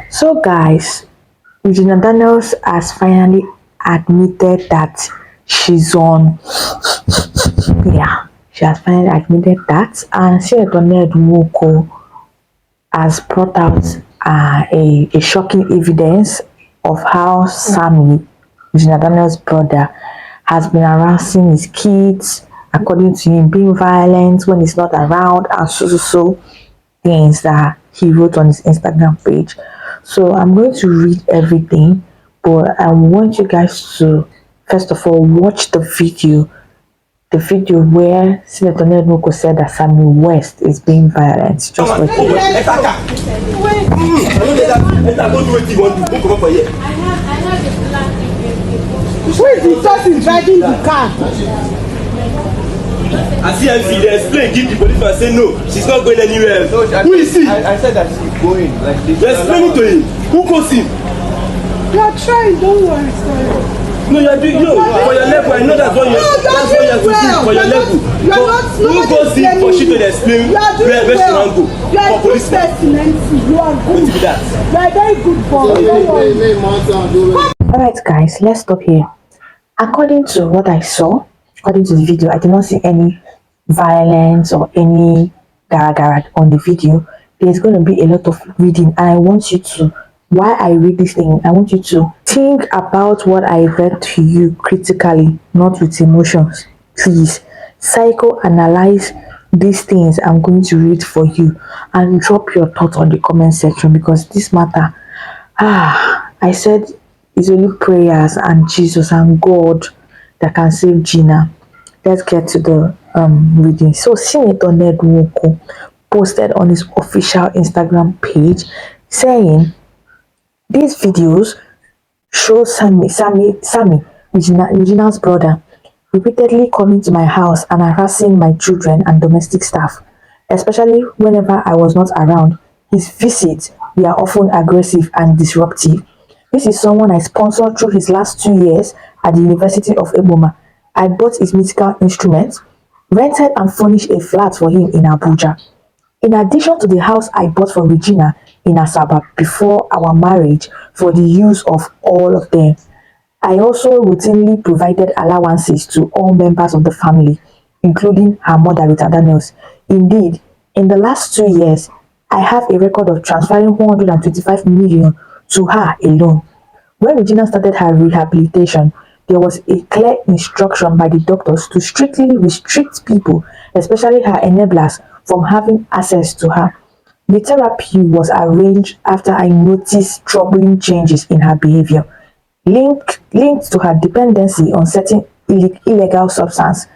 So, guys, Regina Daniels has finally admitted that she's on. Yeah, she has finally admitted that, and Senator Ned Nwoko has brought out a shocking evidence of how Sammy, Regina Daniels' brother, has been harassing his kids, according to him, being violent when he's not around, and so things that he wrote on his Instagram page. So I'm going to read everything, but I want you guys to first of all watch the video where Senator Ned Nwoko said that Sammy West is being violent. Just watch it. Who is the person driving the car? I see MC, they explain, give the policeman, say no, she's not going anywhere. No, who is he? I said that she's going. Like this. They explain it to him. Who calls him? You are trying, don't worry, sorry. No, you are doing, no, for your level, I know that's what you have to do, for your level. Who goes in for shit to explain where she want to go? For policeman. You are good. What is that? You are a very good boy, don't worry. Alright guys, let's stop here. According to what I saw, according to the video, I did not see any violence or any gara on the video. There's going to be a lot of reading, and I want you to, while I read this thing, I want you to think about what I read to you critically, not with emotions. Please psychoanalyze these things I'm going to read for you, and drop your thoughts on the comment section, because this matter, I said it's only prayers and Jesus and God that can save Gina. Let's get to the reading. So Senator Ned Nwoko posted on his official Instagram page saying these videos show Sammy, Regina's brother, repeatedly coming to my house and harassing my children and domestic staff, especially whenever I was not around. His visits were often aggressive and disruptive. This is someone I sponsored through his last 2 years at the University of Eboma. I bought his musical instruments, rented and furnished a flat for him in Abuja. In addition to the house I bought for Regina in Asaba before our marriage for the use of all of them, I also routinely provided allowances to all members of the family, including her mother, Rita Daniels. Indeed, in the last 2 years, I have a record of transferring 125 million to her alone. When Regina started her rehabilitation, there was a clear instruction by the doctors to strictly restrict people, especially her enablers, from having access to her. The therapy was arranged after I noticed troubling changes in her behavior, linked to her dependency on certain illegal substances,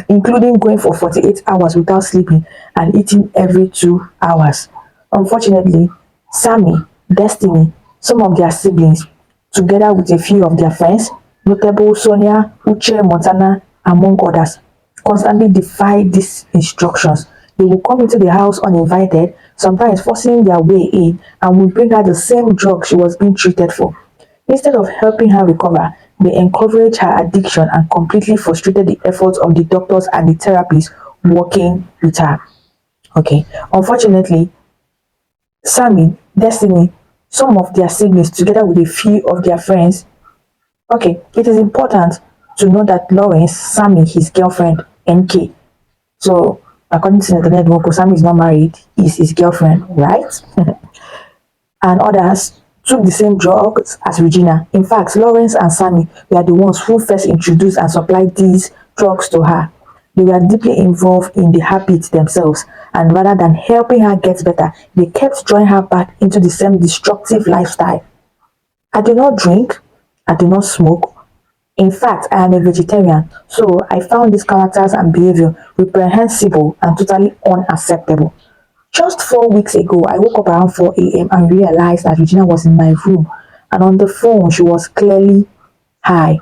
including going for 48 hours without sleeping and eating every 2 hours. Unfortunately, Sammy, Destiny, some of their siblings, together with a few of their friends, notable Sonia, Uche, Montana, among others, constantly defy these instructions. They will come into the house uninvited, sometimes forcing their way in, and will bring her the same drug she was being treated for. Instead of helping her recover, they encouraged her addiction and completely frustrated the efforts of the doctors and the therapists working with her. Okay, unfortunately, Sammy, Destiny, some of their siblings, together with a few of their friends. Okay, it is important to know that Lawrence, Sammy, his girlfriend, NK. So, according to Ned Nwoko, Sammy is not married, is his girlfriend, right? And others took the same drugs as Regina. In fact, Lawrence and Sammy were the ones who first introduced and supplied these drugs to her. They were deeply involved in the habits themselves, and rather than helping her get better, they kept drawing her back into the same destructive lifestyle. I do not drink, I do not smoke. In fact, I am a vegetarian, so I found these characters and behavior reprehensible and totally unacceptable. Just 4 weeks ago, I woke up around 4 a.m. and realized that Regina was in my room, and on the phone, she was clearly high.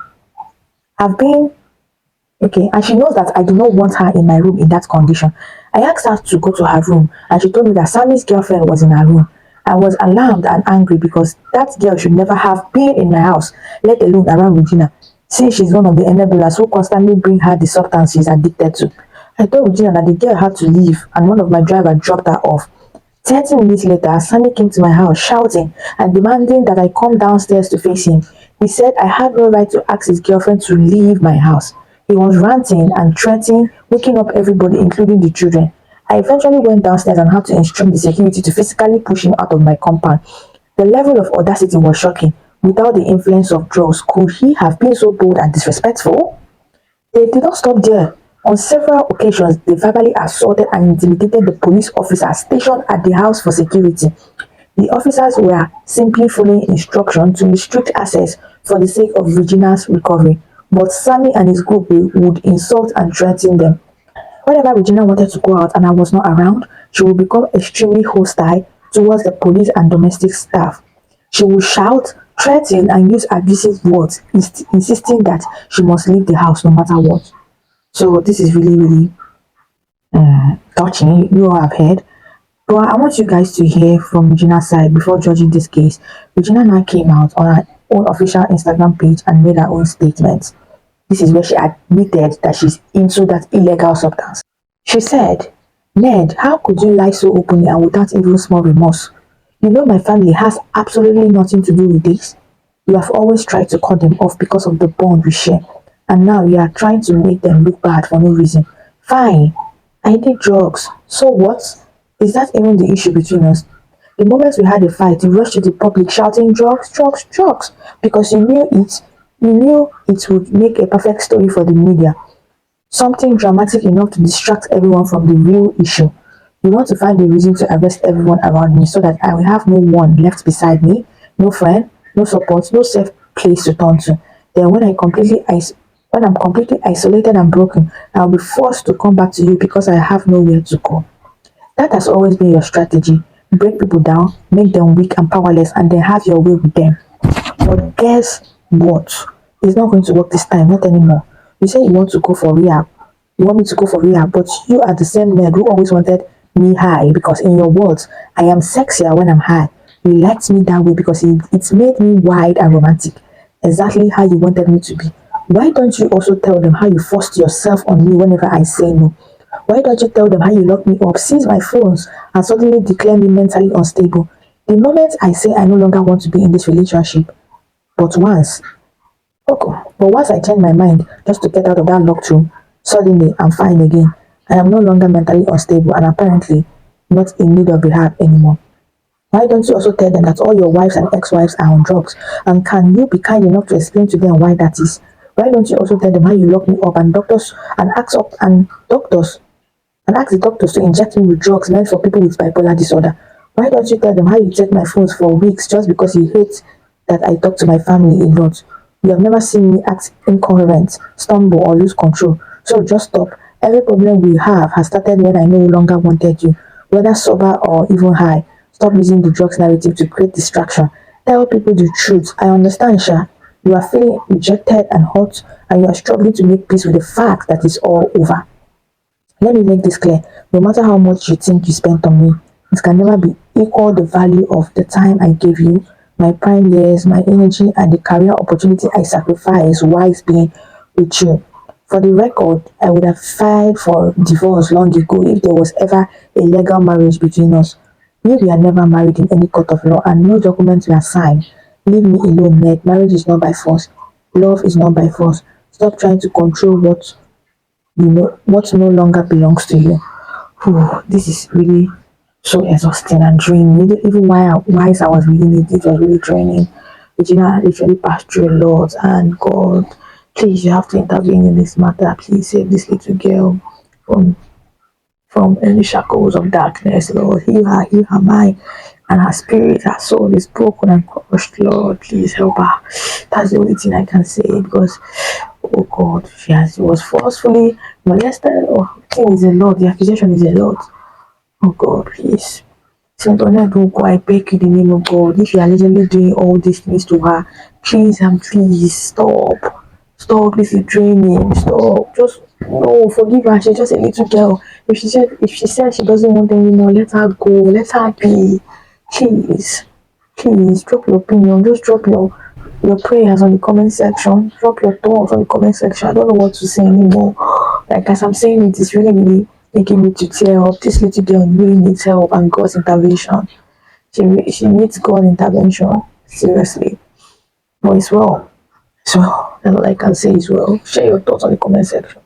Okay, and she knows that I do not want her in my room in that condition. I asked her to go to her room, and she told me that Sammy's girlfriend was in her room. I was alarmed and angry because that girl should never have been in my house, let alone around Regina, since she's one of the enablers who constantly bring her the substance she's addicted to. I told Regina that the girl had to leave, and one of my drivers dropped her off. 30 minutes later, Sammy came to my house shouting and demanding that I come downstairs to face him. He said I had no right to ask his girlfriend to leave my house. He was ranting and threatening, waking up everybody, including the children. I eventually went downstairs and had to instruct the security to physically push him out of my compound. The level of audacity was shocking. Without the influence of drugs, could he have been so bold and disrespectful? They did not stop there. On several occasions, they verbally assaulted and intimidated the police officers stationed at the house for security. The officers were simply following instructions to restrict access for the sake of Regina's recovery, but Sammy and his group would insult and threaten them. Whenever Regina wanted to go out and I was not around, she would become extremely hostile towards the police and domestic staff. She would shout, threaten, and use abusive words, insisting that she must leave the house no matter what. So this is really, really touching. You all have heard. But I want you guys to hear from Regina's side before judging this case. Regina now came out on her own official Instagram page and made her own statement. This is where she admitted that she's into that illegal substance. She said, Ned, how could you lie so openly and without even small remorse? You know my family has absolutely nothing to do with this. You have always tried to cut them off because of the bond we share. And now you are trying to make them look bad for no reason. Fine, I did drugs. So what? Is that even the issue between us? The moment we had a fight, you rushed to the public shouting drugs, drugs, drugs, because you knew it would make a perfect story for the media. Something dramatic enough to distract everyone from the real issue. You want to find a reason to arrest everyone around me so that I will have no one left beside me, no friend, no support, no safe place to turn to. Then when I'm completely isolated and broken, I'll be forced to come back to you because I have nowhere to go. That has always been your strategy. Break people down, make them weak and powerless, and then have your way with them. But guess what? It's not going to work this time, not anymore. You say you want to go for rehab. You want me to go for rehab, but you are the same man who always wanted me high because in your words, I am sexier when I'm high. You liked me that way because it made me wide and romantic. Exactly how you wanted me to be. Why don't you also tell them how you forced yourself on me whenever I say no? Why don't you tell them how you lock me up, seize my phones, and suddenly declare me mentally unstable? The moment I say I no longer want to be in this relationship, but once, okay, but once I change my mind just to get out of that locked room, suddenly I'm fine again. I am no longer mentally unstable and apparently not in need of rehab anymore. Why don't you also tell them that all your wives and ex-wives are on drugs? And can you be kind enough to explain to them why that is? Why don't you also tell them how you lock me up and doctors and ask the doctors to inject me with drugs meant for people with bipolar disorder? Why don't you tell them how you check my phones for weeks just because you hate that I talk to my family a lot? You have never seen me act incoherent, stumble, or lose control. So just stop. Every problem we have has started when I no longer wanted you, whether sober or even high. Stop using the drugs narrative to create distraction. Tell people the truth. I understand, Sha. You are feeling rejected and hurt, and you are struggling to make peace with the fact that it's all over. Let me make this clear. No matter how much you think you spent on me, it can never be equal the value of the time I gave you, my prime years, my energy, and the career opportunity I sacrificed while being with you. For the record, I would have filed for divorce long ago if there was ever a legal marriage between us. We are never married in any court of law and no documents were signed. Leave me alone, Ned. Marriage is not by force. Love is not by force. Stop trying to control what no longer belongs to you. Whew, this is really so exhausting and draining. Even while I was reading it, it was really draining. Regina literally passed through a lot, and God, please, you have to intervene in this matter. Please save this little girl from any shackles of darkness, Lord. Heal her mind and her spirit, her soul is broken and crushed, Lord. Please help her. That's the only thing I can say because, oh God, she was forcefully molested. Oh, the thing is a lot. The accusation is a lot. Oh God, please. Saint Ned Nwoko, I beg you in the name of God, if you are allegedly doing all these things to her, please and please stop. Stop, this is draining. Stop. Just no, forgive her. She's just a little girl. If she said she doesn't want anymore, let her go. Let her be. Please. Please drop your opinion. Just drop your prayers on the comment section. Drop your thoughts on the comment section. I don't know what to say anymore. Like as I'm saying it, it's really, really making me to tear up. This little girl really needs help and God's intervention. She needs God intervention. Seriously. But it's well. So, that's all I can say is well. Share your thoughts on the comment section.